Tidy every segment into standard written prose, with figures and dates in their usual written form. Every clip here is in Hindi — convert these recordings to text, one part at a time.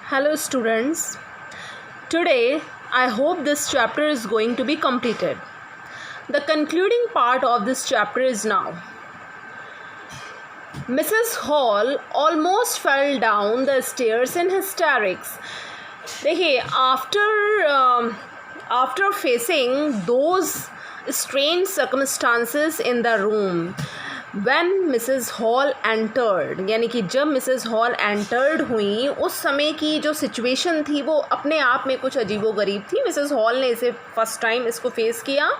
Hello students. Today I hope this chapter is going to be completed. The concluding part of this chapter is now. Mrs. Hall almost fell down the stairs in hysterics. देखिए after facing those strange circumstances in the room, when Mrs. Hall entered, यानी कि जब Mrs. Hall entered हुई, उस समय की जो सिचुएशन थी वो अपने आप में कुछ अजीबोगरीब थी. Mrs. Hall ने इसे फर्स्ट टाइम इसको फेस किया.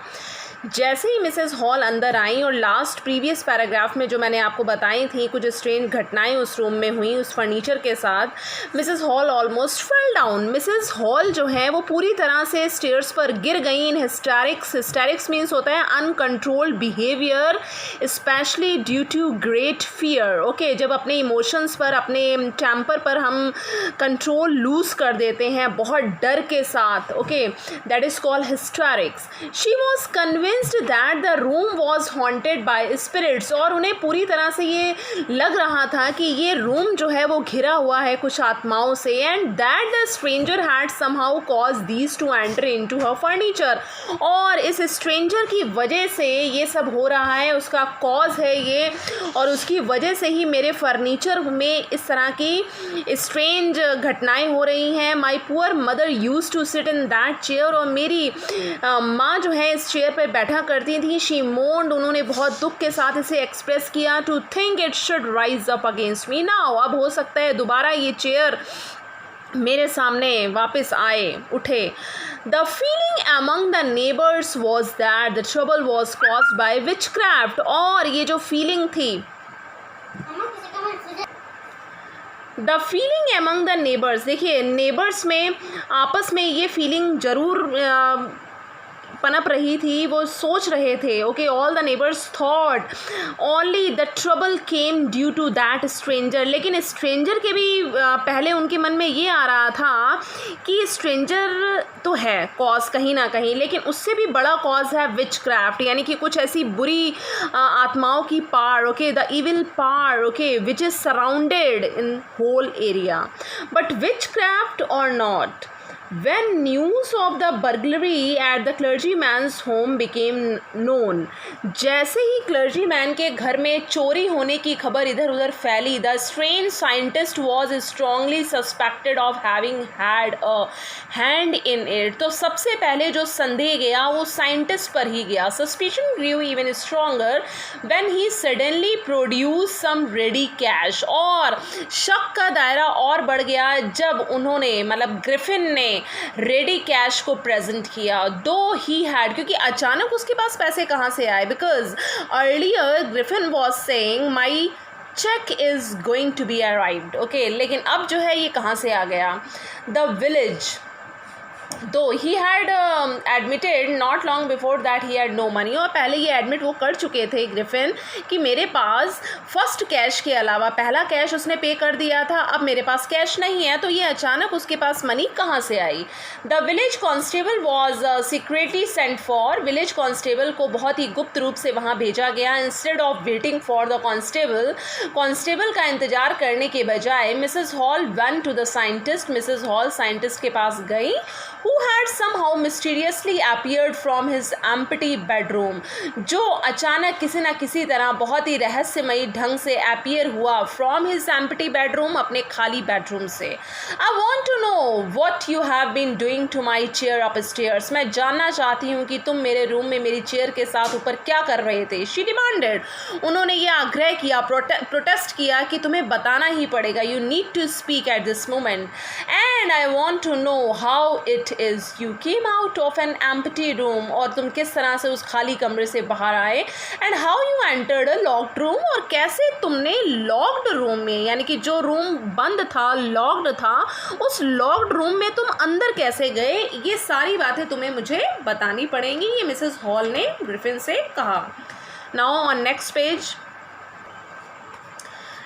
जैसे ही मिसेस हॉल अंदर आई और लास्ट प्रीवियस पैराग्राफ में जो मैंने आपको बताई थी कुछ स्ट्रेंज घटनाएं उस रूम में हुई उस फर्नीचर के साथ, Mrs hall almost fell down. Mrs hall जो है वो पूरी तरह से स्टेयर्स पर गिर गई इन हिस्टेरिक्स. हिस्टेरिक्स मीन्स होता है uncontrolled behaviour specially due to great fear. Okay, जब अपने इमोशंस पर अपने टेम्पर पर हम कंट्रोल लूज कर देते हैं बहुत डर के साथ. Okay, that is called hysterics. She was convinced that the room was haunted by spirits. और उन्हें पूरी तरह से ये लग रहा था कि ये रूम जो है वो घिरा हुआ है कुछ आत्माओं से. and that the stranger had somehow caused these to enter into her furniture. और इस स्ट्रेंजर की वजह से ये सब हो रहा है, उसका कॉज है ये, और उसकी वजह से ही मेरे फर्नीचर में इस तरह की स्ट्रेंज घटनाएं हो रही हैं. My poor mother used to sit in that chair. और मेरी माँ जो है इस चेयर पर बैठा करती थी. शी मोन्ड, उन्होंने बहुत दुख के साथ इसे एक्सप्रेस किया. To think it should rise up against me now. अब हो सकता है दोबारा ये चेयर मेरे सामने वापस आए, उठे. The feeling among the neighbours was that the trouble was caused by witchcraft. और ये जो फीलिंग थी, the feeling among the neighbours, देखिए नेबर्स में आपस में ये फीलिंग ज़रूर पनप रही थी. वो सोच रहे थे, okay, all the neighbours thought only the trouble came due to that stranger. लेकिन स्ट्रेंजर के भी पहले उनके मन में ये आ रहा था कि स्ट्रेंजर तो है कॉज कहीं ना कहीं, लेकिन उससे भी बड़ा कॉज है विच क्राफ्ट, यानी कि कुछ ऐसी बुरी आत्माओं की पार. Okay, the evil power, okay, which is surrounded in whole area. But witchcraft और not, when news of the burglary at the clergyman's home became known, जैसे ही clergyman के घर में चोरी होने की खबर इधर उधर फैली, the strange scientist was strongly suspected of having had a hand in it. तो सबसे पहले जो संदेह गया वो साइंटिस्ट पर ही गया. suspicion grew even stronger when he suddenly produced some ready cash. और शक का दायरा और बढ़ गया जब उन्होंने मतलब ग्रिफिन ने रेडी कैश को प्रेजेंट किया. दो ही हैड, क्योंकि अचानक उसके पास पैसे कहाँ से आए, because earlier Griffin was saying my cheque is going to be arrived. Okay, लेकिन अब जो है ये कहाँ से आ गया. The village, though he had admitted not long before that he had no money. और पहले ये एडमिट वो कर चुके थे ग्रिफिन कि मेरे पास फर्स्ट कैश के अलावा पहला कैश उसने पे कर दिया था, अब मेरे पास कैश नहीं है. तो ये अचानक उसके पास मनी कहाँ से आई. The village constable was secretly sent for. Village constable को बहुत ही गुप्त रूप से वहाँ भेजा गया. Instead of waiting for the constable का इंतजार करने के बजाय Mrs Hall went to the scientist. Mrs Hall scientist के पास गई, who had somehow mysteriously appeared from his empty bedroom, जो अचानक किसी ना किसी तरह बहुत ही रहस्यमयी ढंग से appear हुआ from his empty bedroom, अपने खाली बेडरूम से. I want to know what you have been doing to my chair upstairs. मैं जानना चाहती हूँ कि तुम मेरे रूम में मेरी चेयर के साथ ऊपर क्या कर रहे थे. She demanded, उन्होंने ये आग्रह किया, प्रोटेस्ट किया कि तुम्हें बताना ही पड़ेगा. You need to speak at this moment and I want to know how it is you came out of an empty room. और तुम किस तरह से उस खाली कमरे से बाहर आए. and how you entered a locked room, और कैसे तुमने लॉक्ड रूम में, यानी कि जो रूम बंद था लॉक्ड था, उस लॉक्ड रूम में तुम अंदर कैसे गए. ये सारी बातें तुम्हें मुझे बतानी पड़ेंगी, ये मिसेस हॉल ने ग्रिफिन से कहा. Now on next page,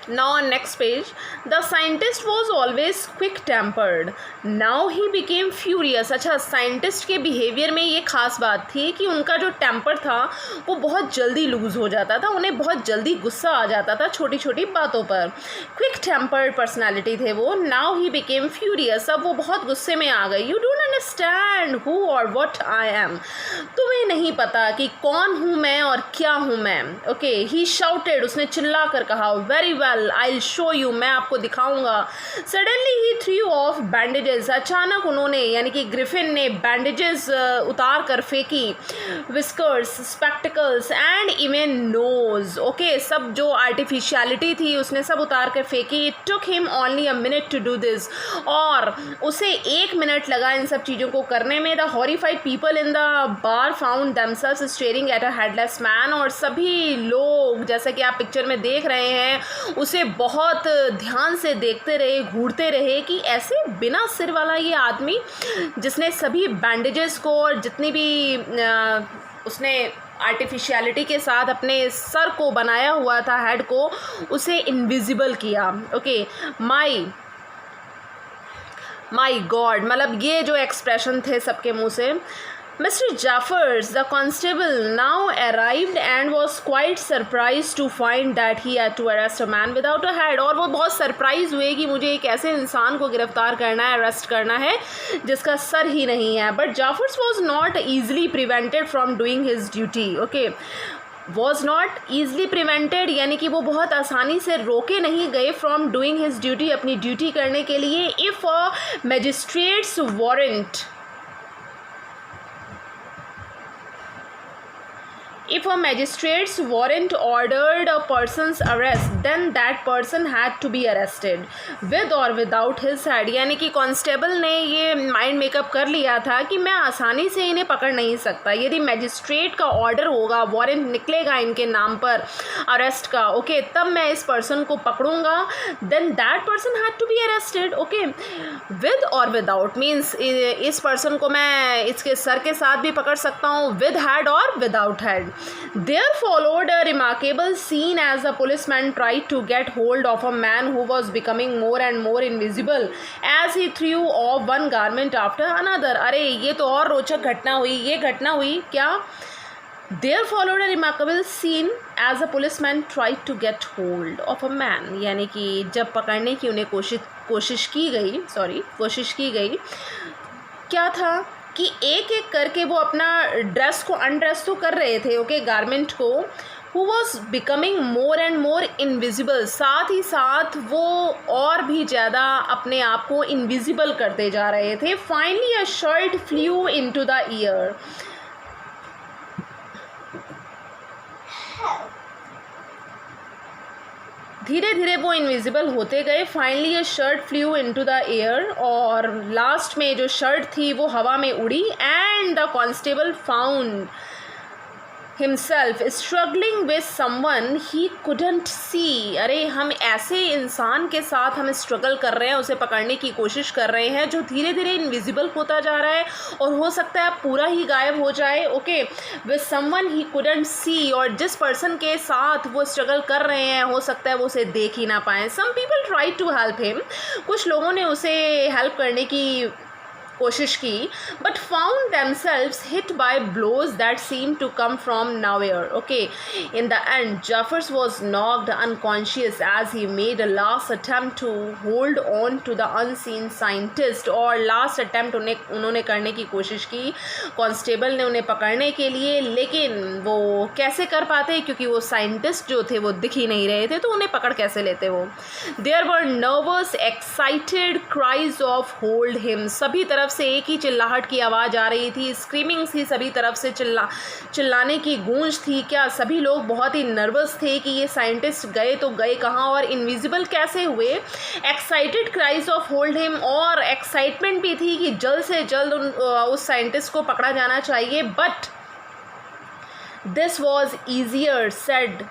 Now on next page, the scientist was always quick tempered. Now he became furious. अच्छा, साइंटिस्ट के बिहेवियर में ये खास बात थी कि उनका जो टेम्पर था वो बहुत जल्दी लूज़ हो जाता था, उन्हें बहुत जल्दी गुस्सा आ जाता था छोटी छोटी बातों पर. क्विक टेम्पर्ड पर्सनैलिटी थे वो. Now he became furious. अब वो बहुत गुस्से में आ गई. यू डोंट अंडरस्टैंड हु और वट आई एम. तुम्हें नहीं पता कि कौन हूँ मैं और क्या हूँ मैं. ओके, ही शाउटेड. उसने चिल्ला कर कहा. Very well, I'll show you. मैं आपको दिखाऊंगा. Suddenly he threw off bandages. अचानक उन्होंने यानी कि ग्रिफिन ने बैंडेजेस उतार कर फेंकी. Whiskers, spectacles and even nose. Okay, सब जो आर्टिफिशियलिटी थी उसने सब उतार कर फेंकी. It took him only a minute to do this. और उसे 1 मिनट लगा इन सब चीज़ों को करने में. The horrified people in the bar found themselves staring at a headless man. और सभी लोग जैसा कि आप पिक्चर में देख रहे हैं उसे बहुत ध्यान से देखते रहे, घूरते रहे कि ऐसे बिना सिर वाला ये आदमी जिसने सभी बैंडेजेस को और जितनी भी उसने आर्टिफिशियलिटी के साथ अपने सर को बनाया हुआ था, हेड को, उसे इनविजिबल किया. ओके, माई गॉड, मतलब ये जो एक्सप्रेशन थे सबके मुंह से. Mr. Jaffers, the constable, now arrived and was quite surprised to find that he had to arrest a man without a head. और वो बहुत सरप्राइज हुए कि मुझे एक ऐसे इंसान को गिरफ्तार करना है, अरेस्ट करना है जिसका सर ही नहीं है. But Jaffers was not easily prevented from doing his duty. Okay, was not easily prevented यानी कि वो बहुत आसानी से रोके नहीं गए from doing his duty, अपनी ड्यूटी करने के लिए. If a magistrate's warrant, if a magistrate's warrant ordered a person's arrest, then that person had to be arrested with or without his head. यानी कि कांस्टेबल ने ये माइंड मेकअप कर लिया था कि मैं आसानी से इन्हें पकड़ नहीं सकता. यदि मैजिस्ट्रेट का ऑर्डर होगा, वारंट निकलेगा इनके नाम पर अरेस्ट का, ओके, तब मैं इस पर्सन को पकड़ूंगा. Then that person had to be arrested. Okay, with और विदाउट मीन्स इस पर्सन को मैं इसके सर के साथ भी पकड़ सकता हूँ, विद हैड और without had. There followed a remarkable scene as the policeman tried to get hold of a man who was becoming more and more invisible as he threw off one garment after another. अरे ये तो और रोचक घटना हुई. ये घटना हुई क्या? There followed a remarkable scene as a policeman tried to get hold of a man. यानी कि जब पकड़ने की उन्हें कोशिश की गई, क्या था कि एक एक करके वो अपना ड्रेस को अनड्रेस तो कर रहे थे, ओके, गारमेंट को. Who was becoming more and more invisible. साथ ही साथ वो और भी ज़्यादा अपने आप को इनविजिबल करते जा रहे थे. Finally a shirt flu into the year. धीरे धीरे वो इनविजिबल होते गए. फाइनली ये shirt flu into the air. और लास्ट में जो शर्ट थी वो हवा में उड़ी. And the constable found himself struggling with someone he couldn't see. अरे हम ऐसे इंसान के साथ हम स्ट्रगल कर रहे हैं, उसे पकड़ने की कोशिश कर रहे हैं जो धीरे धीरे इनविजिबल होता जा रहा है और हो सकता है पूरा ही गायब हो जाए. Okay, with someone he couldn't see. और जिस पर्सन के साथ वो स्ट्रगल कर रहे हैं हो सकता है वो उसे देख ही ना पाएँ. some people tried to help him. कुछ लोगों ने उसे हेल्प करने की कोशिश की, but found themselves hit by blows that seemed to come from nowhere. Okay, in the end, Jaffers was knocked unconscious as he made a last attempt to hold on to the unseen scientist. और last attempt उन्होंने करने की कोशिश की कांस्टेबल ने उन्हें पकड़ने के लिए, लेकिन वो कैसे कर पाते क्योंकि वो साइंटिस्ट जो थे वो दिख ही नहीं रहे थे, तो उन्हें पकड़ कैसे लेते वो. There were nervous, excited cries of hold him. सभी तरफ से एक ही चिल्लाहट की आवाज़ आ रही थी. स्क्रीमिंग थी, सभी तरफ से चिल्लाने की गूंज थी. क्या सभी लोग बहुत ही नर्वस थे कि ये साइंटिस्ट गए तो गए कहाँ और इनविजिबल कैसे हुए. Excited cries of hold him. और एक्साइटमेंट भी थी कि जल्द से जल्द उस साइंटिस्ट को पकड़ा जाना चाहिए. But this was easier said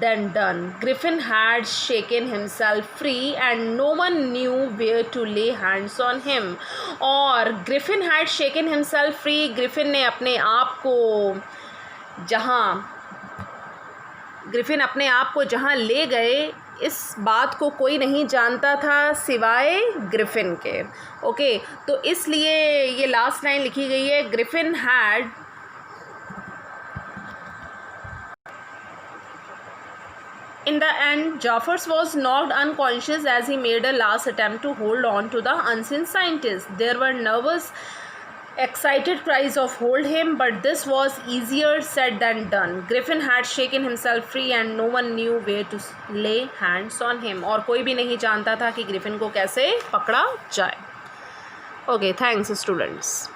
than done. Griffin had shaken himself free and no one knew where to lay hands on him. और Griffin had shaken himself free. Griffin ने अपने आप को जहाँ ले गए इस बात को कोई नहीं जानता था सिवाय ग्रिफिन के। ओके, तो इसलिए ये लास्ट लाइन लिखी गई है, Griffin had In the end, Jaffers was knocked unconscious as he made a last attempt to hold on to the unseen scientist. There were nervous, excited cries of hold him, but this was easier said than done. Griffin had shaken himself free and no one knew where to lay hands on him. और कोई भी नहीं जानता था कि ग्रिफिन को कैसे पकड़ा जाए। Okay, thanks students.